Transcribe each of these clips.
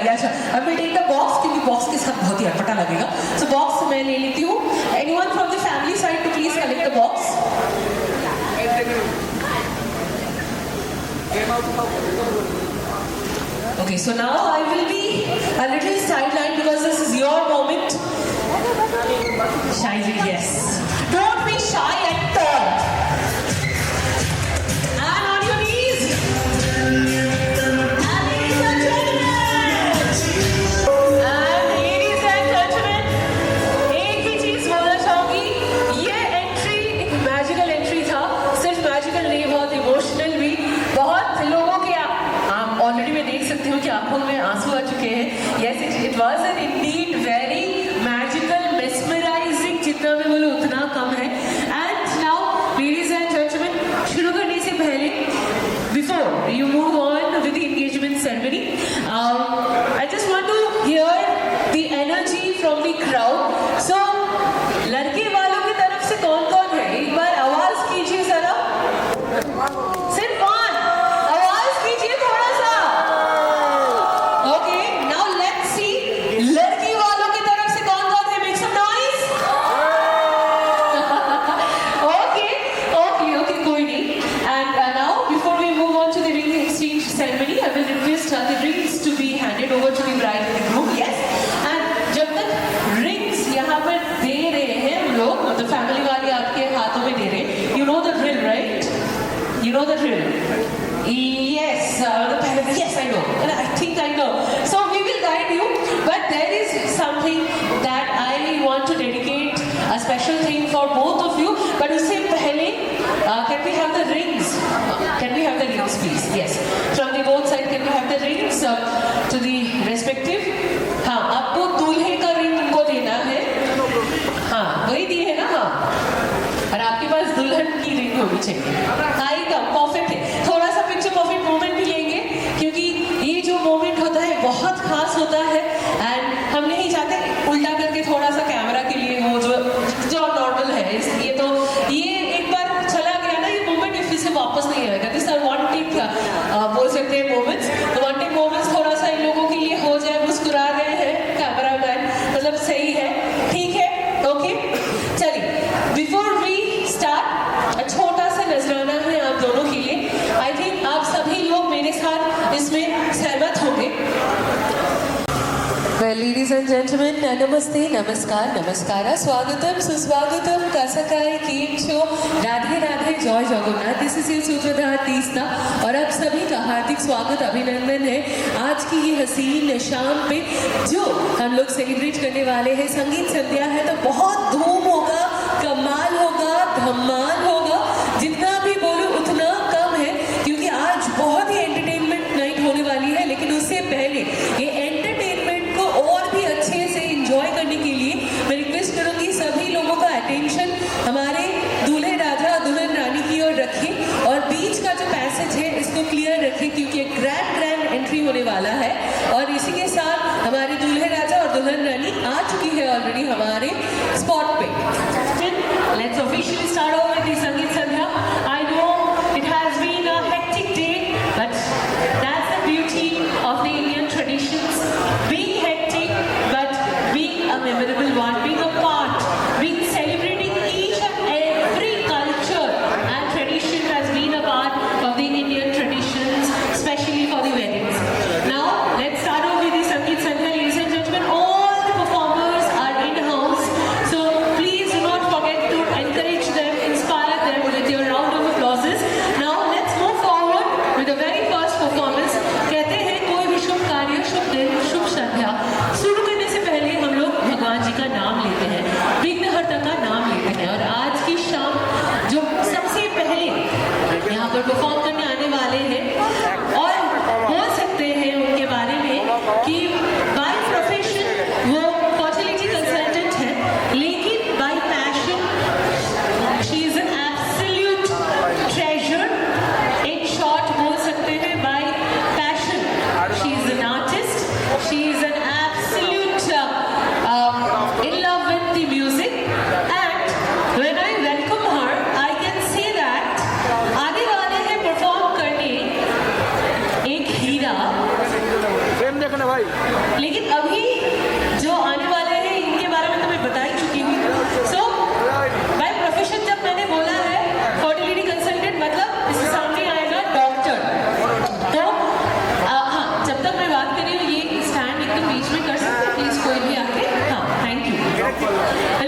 जाएगी। अच्छा, अब मैं टेक द बॉक्स, क्योंकि बॉक्स के साथ बहुत ही अटपटा लगेगा। सो बॉक्स मैं ले लेती हूँ। Anyone from the family side to please collect the box. Okay, so now I will be a little sidelined because this is your moment. Shyly, yes. Don't be shy at all. And on your knees. And ladies and gentlemen, एक ही चीज बोलना चाहूंगी, ये entry एक magical entry था। सिर्फ magical नहीं, बहुत इमोशनल भी। बहुत लोगों के ऑलरेडी मैं देख सकती हूँ कि आंखों में आंसू आ चुके हैं। Yes, it was an indeed very magical, mesmerising, जितना मैं बोलूँ उतना कम है। And now ladies and gentleman, शुरू करने से पहले, before you move on with the engagement ceremony, I just want to hear the energy from the crowd. So लड़के वालों की तरफ से कौन कौन है, एक बार आवाज कीजिए जरा। सिर्फ कौन आवाज कीजिए थोड़ा सा। ओके, नाउ लेट्स सी लड़की वालों की तरफ से कौन कौन है। Make some noise. Okay okay okay, कोई नहीं। And now before we move on to the ring exchange ceremony, I will request the rings to be handed over to the bride and groom. Yes, and जब तक rings यहाँ पर दे रहे हैं हम लोग, मतलब फैमिली वाले आपके हाथों में दे रहे हैं, you know the drill, right? You know the drill? Yes, yes, I know. I think I know. So we will guide you, but there is something that I want to dedicate a special thing for both of you. But उससे पहले, can we have the rings? Can we have the rings, please? Yes. From the both side, can we have the rings to the respective? हाँ, आपको दूल्हे का ring उनको देना है। हाँ, वही दिए है ना? हाँ। और आपके पास दुल्हन की रिंग होनी चाहिए। हाँ, एकदम परफेक्ट है। थोड़ा सा पिक्चर परफेक्ट मोमेंट भी लेंगे, क्योंकि ये जो मोमेंट होता है बहुत खास होता है। एंड हम नहीं चाहते उल्टा करके थोड़ा सा कैमरा के लिए हो, जो नॉर्मल है। इसलिए तो ये एक बार चला गया ना ये मोमेंट, फिर से वापस नहीं आएगा। दिस आर वन टेक बोल सकते हैं मोमेंट्स। तो वन टेक मोमेंट्स थोड़ा सा इन लोगों के लिए हो जाए। मुस्कुरा रहे हैं कैमरा मैन, मतलब सही है, ठीक है, ओके। चलिए, बिफोर वी स्टार्ट, छोटा सा नजराना है आप दोनों के लिए। आई थिंक आप सभी लोग मेरे साथ इसमें सहमत होंगे। Well, ladies and gentlemen, नमस्ते, नमस्कार, नमस्कारा, स्वागतम, सुस्वागतम, कसकाय, केम छो, राधे राधे, जय जगन्नाथ। दिस इज योर सूत्रधार तीसना, और आप सभी का हार्दिक स्वागत, अभिनंदन है आज की ये हसीन शाम पे जो हम लोग सेलिब्रेट करने वाले हैं। संगीत संध्या है तो बहुत धूम होगा, कमाल होगा, धमाल होगा। जितना भी बोलूं उतना कम है, क्योंकि आज बहुत ही एंटरटेनमेंट नाइट होने वाली है। लेकिन उससे पहले ये एंटरटेनमेंट को और भी अच्छे से एंजॉय करने के लिए मैं रिक्वेस्ट करूंगी सभी लोगों का अटेंशन हमारे दूल्हे राजा और दुल्हन रानी की ओर रखें, और बीच का जो पैसेज है इसको क्लियर रखें, क्योंकि एक ग्रैंड एंट्री होने वाला है। और इसी के साथ हमारे दूल्हे राजा और दुल्हन रानी आ चुकी है ऑलरेडी हमारे स्पॉट पे। Let's officially start over with the Sangeet Sandhya. I know it has been a hectic day, but that's the beauty of the Indian traditions. Being hectic, but being a memorable one, being a part, being celebrating each and every culture and tradition has been a part of the Indian traditions, especially for the weddings. Now, let's start over with the Sangeet Sandhya, ladies and gentlemen. All the performers are in-house, so please do not forget to encourage them, inspire them with रखना भाई। लेकिन अभी जो आने वाले हैं इनके बारे में तो मैं बता ही चुकी हूँ। सो बाय प्रोफेशन जब मैंने बोला है फर्टिलिटी कंसल्टेंट, मतलब इसके सामने आएगा डॉक्टर। तो हाँ, जब तक मैं बात कर रही हूँ ये स्टैंड एकदम बीच में कर सकते हैं प्लीज, कोई भी आके। हाँ, thank you.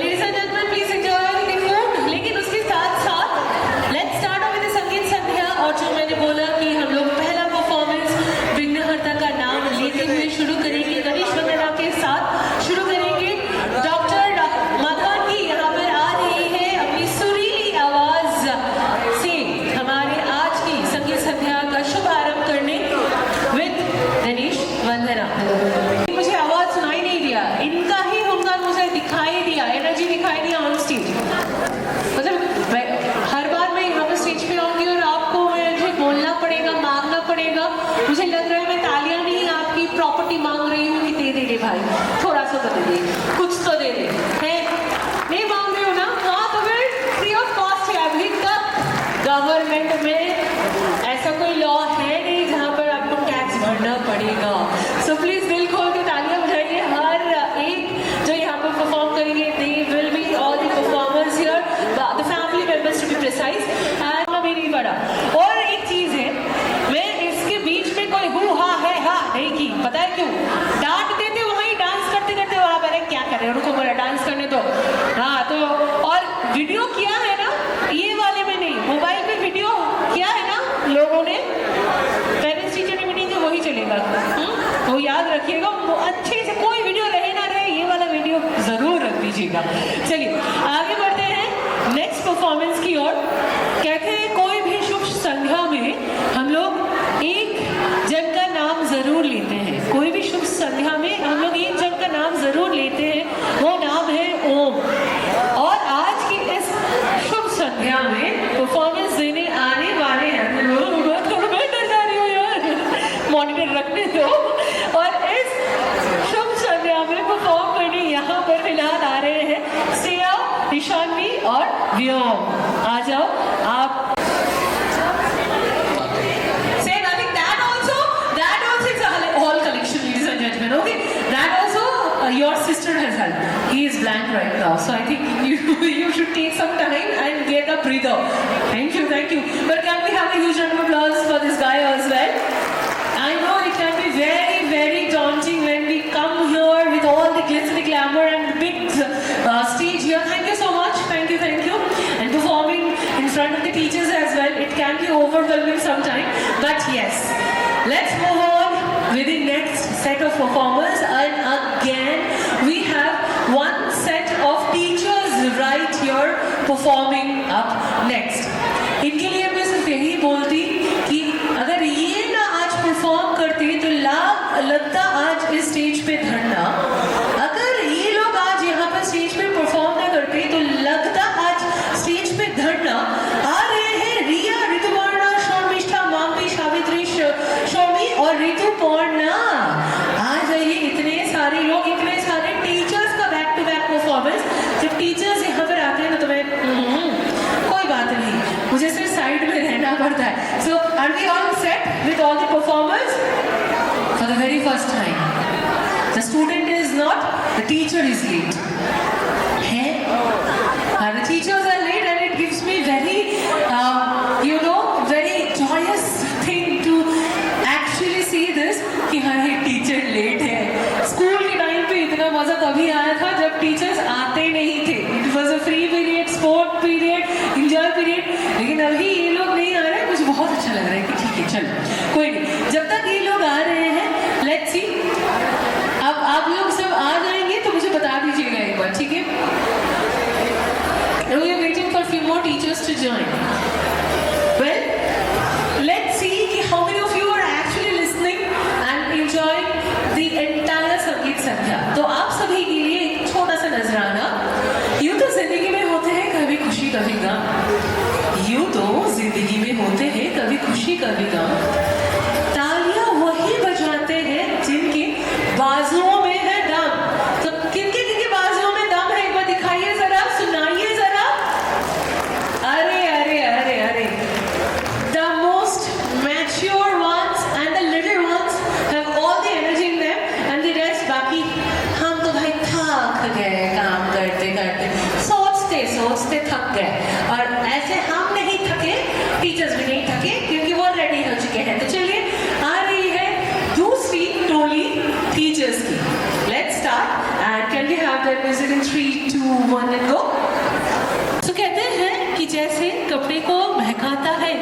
Ladies and gentleman, please enjoy the food. लेकिन उसके साथ साथ लेट्स स्टार्ट ऑफ विद संगीत संध्या। और जो मैंने बोला कि हम लोग पहला परफॉर्मेंस विघ्नहर्ता का नाम लेते हुए शुरू करेंगे, गणेश वंदना के साथ शुरू करेंगे। डॉक्टर माधवानी यहाँ पर आ रही है अपनी सुरीली आवाज से हमारे आज की संगीत संध्या का शुभारंभ करने विद गणेश वंदना। मुझे आवाज सुनाई नहीं दिया, इनका ही उनका मुझे दिखाई दिया, एनर्जी दिखाई दिया ऑन स्टेज। मतलब हर बार मैं यहाँ पर स्टेज पे आऊंगी और आपको मुझे बोलना पड़ेगा, मांगना पड़ेगा। मुझे लग रहा है मैं तालियां नहीं आपकी प्रॉपर्टी मांग रही हूँ कि दे दे भाई, थोड़ा सा तो दे दे, कुछ तो दे दे। है नहीं मांग रही हो ना? हाँ, तो फिर फ्री ऑफ कॉस्ट है। अभी तक गवर्नमेंट में ऐसा कोई लॉ है नहीं जहाँ पर आपको टैक्स भरना पड़ेगा। सो प्लीज दिल खोल के तालियां बजाइए। हर एक जो यहाँ पर परफॉर्म करेंगे, they will be all the performers here, the family members to be precise. And मैं नहीं पड़ा। और एक चीज है, मैं इसके बीच में कोई हु हा है हा नहीं की, पता है क्यों? डांट देते वहीं डांस करते करते वहां पर क्या कर रहे हो, रुको मेरा डांस करने दो। हाँ, तो और वीडियो किया है ना, ये वाले में नहीं, मोबाइल पे वीडियो किया है ना लोगों ने, पेरेंट्स टीचर मीटिंग है वही चलेगा। वो याद रखिएगा, वो अच्छे से कोई वीडियो रहे ना रहे, ये वाला वीडियो जरूर रख दीजिएगा। चलिए आगे बढ़ते हैं नेक्स्ट परफॉर्मेंस की ओर। कहते हैं कोई भी शुभ संध्या में हम लोग एक जन का नाम जरूर लेते हैं। कोई भी शुभ संध्या में हम लोग एक जन का नाम जरूर लेते हैं, वो नाम है ओम। और आज की इस शुभ संध्या में परफॉर्मेंस देने आने वाले हैं, मैं डर जा रही हूँ यार, मॉनिटर रखने दो। और इस शुभ संध्या में परफॉर्म करने यहाँ पर फिलहाल आ रहे हैं श्रेया, ईशानवी और व्योम। आ जाओ आप। Okay, that also your sister has helped. He is blank right now, so I think you should take some time and get a breather. Thank you, thank you. But can we have a huge round of applause for this guy as well? I know it can be very, very daunting when we come here with all the glitz and the glamour and the big stage here. Thank you so much. Thank you, thank you. And performing in front of the teachers as well, it can be overwhelming sometimes. But yes, let's move on with the next set of performers. And again we have one set of teachers right here performing up next. इनके लिए मैं सिर्फ यही बोलती कि अगर ये ना आज परफॉर्म करते तो लगता आज इस स्टेज पे धरना। अगर ये लोग आज यहाँ पर स्टेज पे परफॉर्म ना करते तो लगता आज स्टेज पे धरना। आ रहे हैं रिया, ऋतुपर्णा, शर्मिष्ठा, माम्पी, सावित्री, शौमी और ऋतुपर्णा। आ जाइए, इतने सारे लोग, इतने सारे टीचर्स का बैक टू बैक परफॉर्मेंस। जब टीचर्स यहाँ पर आते हैं ना तो मैं कोई बात नहीं, मुझे सिर्फ साइड में रहना पड़ता है। So are we all set with all the performers for the very first time? The student is not, the teacher is late है। The teachers are late and it gives me very very joyous thing to actually see this कि हाँ ये teacher late है। School के time पे इतना मजा तभी आया था जब टीचर्स आते नहीं थे। It was a free period, sport period, enjoy period. लेकिन अभी ये लोग नहीं आ रहे, मुझे बहुत अच्छा लग रहा है कि ठीक है चलो कोई नहीं, जब तक ये लोग आ रहे हैं लेट्स सी। अब आप लोग सब आ जाएंगे तो मुझे बता दीजिएगा एक बार, ठीक है? We are waiting for a few more teachers to join. Well, let's see how many of you are actually listening and enjoying the entire संगीत संध्या। तो आप सभी के लिए एक छोटा सा नजराना। यूं तो जिंदगी में होते हैं कभी खुशी कभी गम, यूं तो जिंदगी में होते हैं कभी खुशी कभी गम। तालियां वही बजाते हैं जिनके बाजुओं में है दम। तो किनके किनके बाजुओं में दम है एक बार दिखाइए जरा, सुनाइए जरा। अरे अरे अरे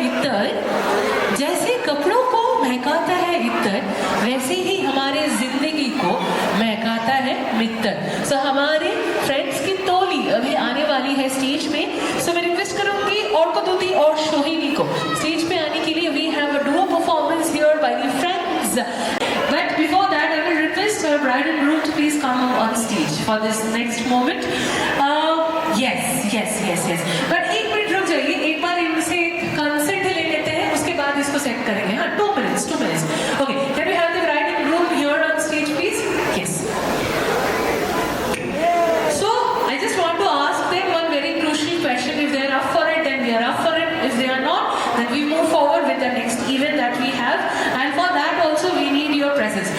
इत्तर, जैसे कपड़ों को महकाता है इत्तर, वैसे ही हमारे जिंदगी को महकाता है मित्तर। सो हमारे फ्रेंड्स की टोली अभी आने वाली है स्टेज पे। सो मैं रिक्वेस्ट करूंगी और को दूती और शोहिनी को स्टेज पे आने के लिए। We have a duo performance here by the friends, but before that I will request our bride and groom to please come on stage for this next moment. Yes. But एक minute रुक जाइए, एक बार इनसे consent ले लेते हैं, उसके बाद इसको सेट करेंगे। हाँ, 2 minutes. Okay, can we have the bride and groom here on stage, please? Yes. So I just want to ask them one very crucial question. If they are up for it, then we are up for it. If they are not, then we move forward with the next event that we have. And for that also we need your presence.